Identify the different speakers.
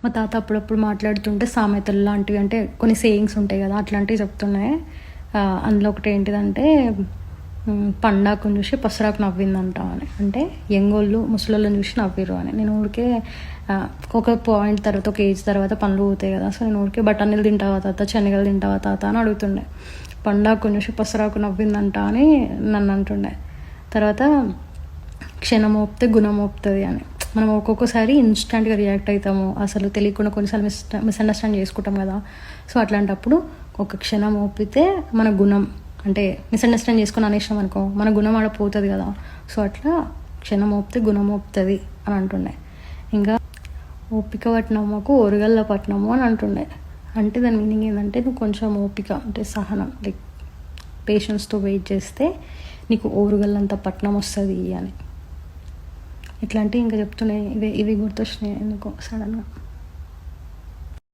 Speaker 1: మా తాత అప్పుడప్పుడు మాట్లాడుతుంటే సామెతలు లాంటివి అంటే కొన్ని సేయింగ్స్ ఉంటాయి కదా, అట్లాంటివి చెప్తున్నాయి. అందులో ఒకటి ఏంటిదంటే పండాకుని చూసి పసరాకు నవ్విందంట అని. అంటే యంగోళ్ళు ముసలోళ్ళని చూసి నవ్విరు అని. నేను ఊరికే ఒక పాయింట్ తర్వాత ఒక ఏజ్ తర్వాత పనులు పోతాయి కదా, సో నేను ఊరికే బఠానీలు తింటావా తాత, శనగలు తింటావా తాత అని అడుగుతుండే. పండాకుని చూసి పసరాకు నవ్విందంట అని నన్ను అంటుండే. తర్వాత క్షణం మోపితే గుణం మోపుతుంది అని. మనం ఒక్కొక్కసారి ఇన్స్టెంట్గా రియాక్ట్ అవుతాము, అసలు తెలియకుండా కొన్నిసార్లు మిస్అండర్స్టాండ్ చేసుకుంటాం కదా. సో అట్లాంటప్పుడు ఒక క్షణం మోపితే మన గుణం, అంటే మిస్అండర్స్టాండ్ చేసుకుని అనేసాం అనుకో, మన గుణం ఆడపోతుంది కదా. సో అట్లా క్షణం మోపితే గుణం మోపుతుంది అని అంటుండే. ఇంకా ఓపిక పట్టినమ్మకు ఓరుగల్ల పట్టినము అని అంటుండే. అంటే దాని మీనింగ్ ఏంటంటే నువ్వు కొంచెం ఓపిక అంటే సహనం, లైక్ పేషెన్స్తో వెయిట్ చేస్తే నీకు ఓరుగల్లంత పట్నం వస్తుంది అని. ఇట్లాంటివి ఇంకా చెప్తున్నాయి. ఇవి గుర్తొచ్చినాయి ఎందుకో సడన్గా.